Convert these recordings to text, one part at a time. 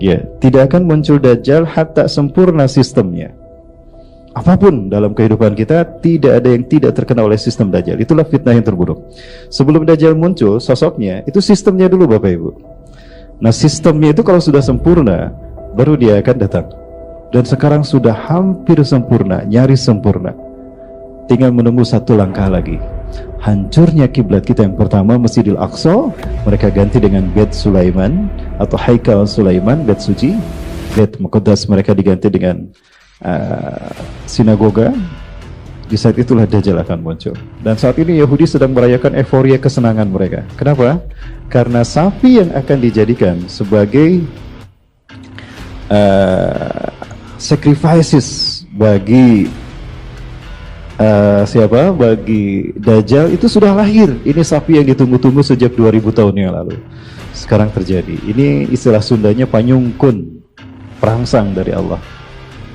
Ya, tidak akan muncul Dajjal hatta sempurna sistemnya. Apapun dalam kehidupan kita, tidak ada yang tidak terkena oleh sistem Dajjal. Itulah fitnah yang terburuk. Sebelum Dajjal muncul, sosoknya, itu sistemnya dulu Bapak Ibu. Nah, sistemnya itu kalau sudah sempurna, baru dia akan datang. Dan sekarang sudah hampir sempurna, nyaris sempurna. Tinggal menunggu satu langkah lagi. Hancurnya kiblat kita yang pertama, Masjidil Aqsa, mereka ganti dengan Bait Sulaiman atau Haikal Sulaiman, Bait suci. Bait Muqaddas mereka diganti dengan sinagoga. Di saat itulah Dajjal akan muncul. Dan saat ini Yahudi sedang merayakan euforia kesenangan mereka. Kenapa? Karena sapi yang akan dijadikan sebagai sacrifices bagi bagi Dajjal itu sudah lahir. Ini sapi yang ditunggu-tunggu sejak 2000 tahun yang lalu. Sekarang terjadi. Ini istilah Sundanya panyungkun, perangsang dari Allah.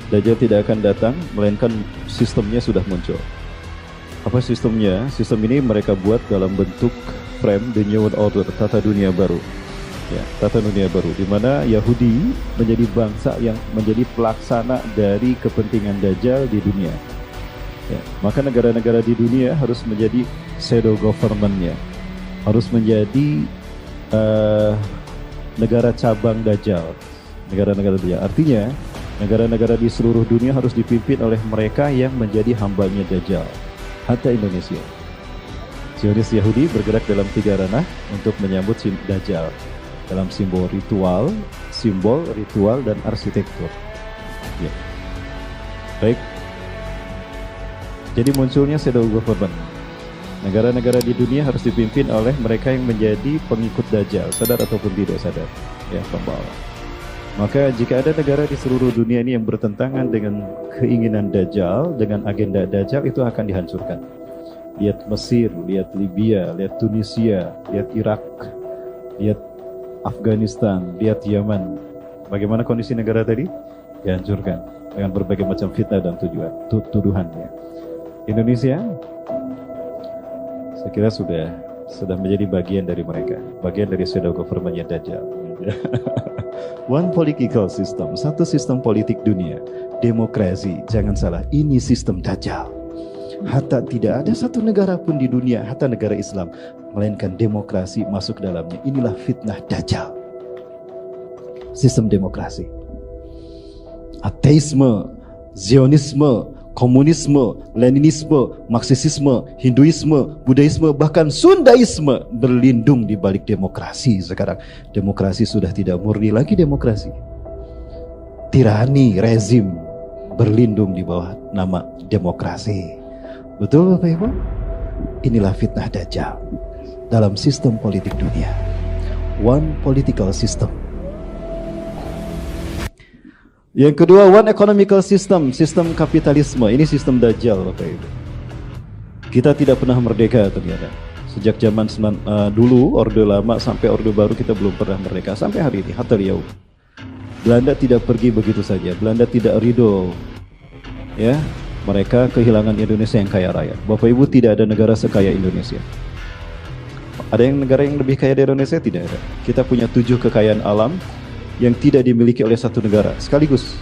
Dajjal tidak akan datang, melainkan sistemnya sudah muncul. Apa sistemnya? Sistem ini mereka buat dalam bentuk frame the new world order, tata dunia baru. Ya, tata dunia baru, di mana Yahudi menjadi bangsa yang menjadi pelaksana dari kepentingan Dajjal di dunia. Ya, maka negara-negara di dunia harus menjadi shadow government-nya, harus menjadi negara cabang Dajjal, negara-negara Dajjal. Artinya negara-negara di seluruh dunia harus dipimpin oleh mereka yang menjadi hambanya Dajjal. Hatta Indonesia. Zionis Yahudi bergerak dalam 3 ranah untuk menyambut Dajjal dalam simbol ritual, dan arsitektur. Ya. Baik. Jadi munculnya shadow government. Negara-negara di dunia harus dipimpin oleh mereka yang menjadi pengikut Dajjal, sadar ataupun tidak sadar, ya, pembawa. Maka jika ada negara di seluruh dunia ini yang bertentangan dengan keinginan Dajjal, dengan agenda Dajjal, itu akan dihancurkan. Lihat Mesir, lihat Libya, lihat Tunisia, lihat Irak, lihat Afghanistan, lihat Yaman. Bagaimana kondisi negara tadi? Dihancurkan dengan berbagai macam fitnah dan tuduhannya. Indonesia, saya kira sudah menjadi bagian dari mereka, bagian dari shadow government-nya Dajjal. One political system, satu sistem politik dunia, demokrasi. Jangan salah, ini sistem Dajjal. Hatta tidak ada satu negara pun di dunia, hatta negara Islam, melainkan demokrasi masuk dalamnya. Inilah fitnah Dajjal. Sistem demokrasi. Ateisme, Zionisme, komunisme, Leninisme, Marxisme, Hinduisme, Buddhisme, bahkan Sundaisme berlindung di balik demokrasi sekarang. Demokrasi sudah tidak murni lagi demokrasi. Tirani, rezim berlindung di bawah nama demokrasi. Betul Bapak Ibu? Inilah fitnah Dajjal dalam sistem politik dunia. One political system. Yang kedua, one economical system, sistem kapitalisme. Ini sistem Dajjal Bapak Ibu. Kita tidak pernah merdeka ternyata. Sejak zaman dulu, Orde Lama sampai Orde Baru, kita belum pernah merdeka. Sampai hari ini, hatta liau. Belanda tidak pergi begitu saja. Belanda tidak ridho. Ya, mereka kehilangan Indonesia yang kaya raya. Bapak Ibu, tidak ada negara sekaya Indonesia. Ada yang negara yang lebih kaya dari Indonesia? Tidak ada. Kita punya 7 kekayaan alam yang tidak dimiliki oleh satu negara sekaligus.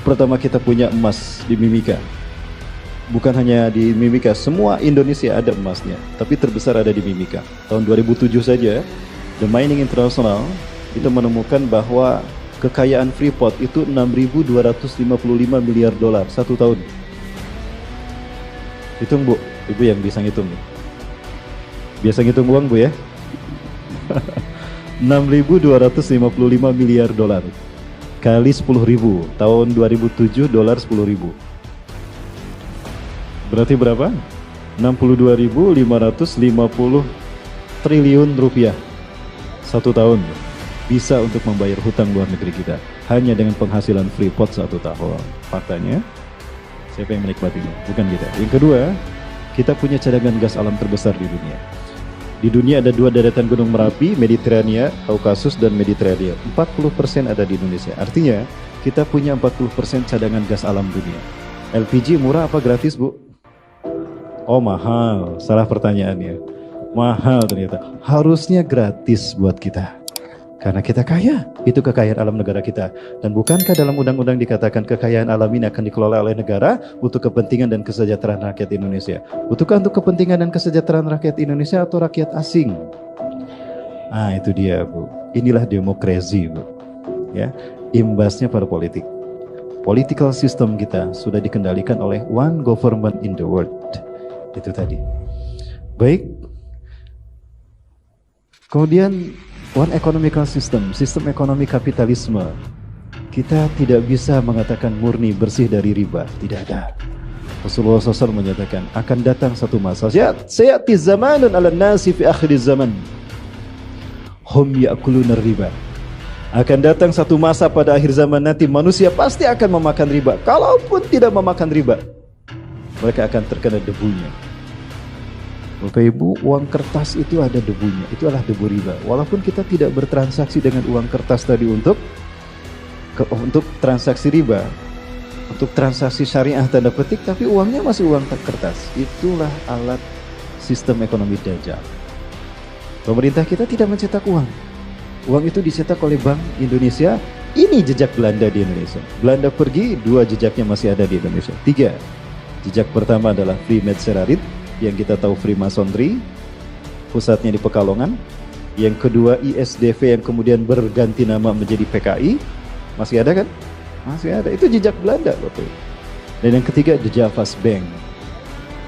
Pertama, kita punya emas di Mimika. Bukan hanya di Mimika, semua Indonesia ada emasnya, tapi terbesar ada di Mimika. Tahun 2007 saja, The Mining International itu menemukan bahwa kekayaan Freeport itu 6.255 miliar dolar satu tahun. Hitung Bu, Ibu yang bisa ngitung. Biasa ngitung uang Bu ya? 6.255 miliar dolar kali 10.000, tahun 2007 dolar 10.000. Berarti berapa? 62.550 triliun rupiah satu tahun. Bisa untuk membayar hutang luar negeri kita hanya dengan penghasilan Freeport satu tahun. Faktanya, siapa yang menikmatinya? Bukan kita. Yang kedua, kita punya cadangan gas alam terbesar di dunia. Di dunia ada 2 deretan gunung Merapi, Mediterania, Kaukasus, dan Mediterania. 40% ada di Indonesia. Artinya, kita punya 40% cadangan gas alam dunia. LPG murah apa gratis, Bu? Oh, mahal. Salah pertanyaannya. Mahal ternyata. Harusnya gratis buat kita. Karena kita kaya, itu kekayaan alam negara kita. Dan bukankah dalam undang-undang dikatakan kekayaan alam ini akan dikelola oleh negara untuk kepentingan dan kesejahteraan rakyat Indonesia? Butuhkah untuk kepentingan dan kesejahteraan rakyat Indonesia atau rakyat asing? Ah, itu dia, Bu. Inilah demokrasi, Bu. Ya, imbasnya pada politik. Political system kita sudah dikendalikan oleh one government in the world. Itu tadi. Baik. Kemudian one economical system, sistem ekonomi kapitalisme. Kita tidak bisa mengatakan murni bersih dari riba, tidak ada. Rasulullah SAW menyatakan akan datang satu masa. Sayati zamanun ala nasi fi akhir zaman. Hum ya'kuluna riba. Akan datang satu masa pada akhir zaman nanti manusia pasti akan memakan riba. Kalaupun tidak memakan riba, mereka akan terkena debunya. Bapak Ibu, uang kertas itu ada debunya, itu adalah debu riba. Walaupun kita tidak bertransaksi dengan uang kertas tadi untuk transaksi riba, untuk transaksi syariah tanda petik, tapi uangnya masih uang kertas. Itulah alat sistem ekonomi Dajjal. Pemerintah kita tidak mencetak uang. Uang itu dicetak oleh Bank Indonesia. Ini jejak Belanda di Indonesia. Belanda pergi, 2 jejaknya masih ada di Indonesia. 3. Jejak pertama adalah Freemasonry, yang kita tahu Freemasonry, pusatnya di Pekalongan. Yang kedua ISDV yang kemudian berganti nama menjadi PKI. Masih ada kan? Masih ada. Itu jejak Belanda, Bapak. Dan yang ketiga The Javas Bank.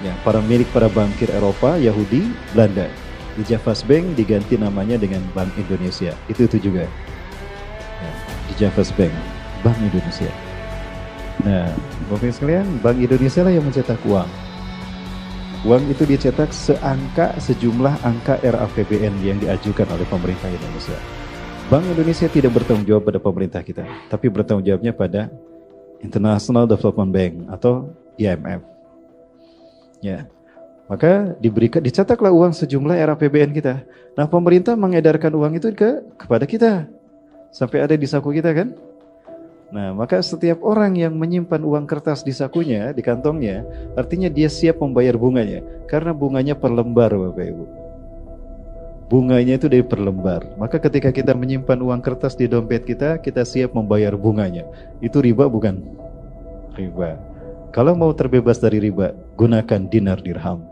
Ya, milik para bankir Eropa, Yahudi, Belanda. The Javas Bank diganti namanya dengan Bank Indonesia. Itu juga. Ya, The Javas Bank, Bank Indonesia. Nah, Bapak sekalian, Bank Indonesia lah yang mencetak uang. Uang itu dicetak sejumlah angka RAPBN yang diajukan oleh pemerintah Indonesia. Bank Indonesia tidak bertanggung jawab pada pemerintah kita, tapi bertanggung jawabnya pada International Development Bank atau IMF. Ya, maka dicetaklah uang sejumlah RAPBN kita. Nah, pemerintah mengedarkan uang itu kepada kita, sampai ada di saku kita kan? Nah, maka setiap orang yang menyimpan uang kertas di sakunya, di kantongnya, artinya dia siap membayar bunganya. Karena bunganya per lembar, Bapak Ibu. Bunganya itu dari per lembar. Maka ketika kita menyimpan uang kertas di dompet kita, kita siap membayar bunganya. Itu riba bukan? Riba. Kalau mau terbebas dari riba, gunakan dinar dirham.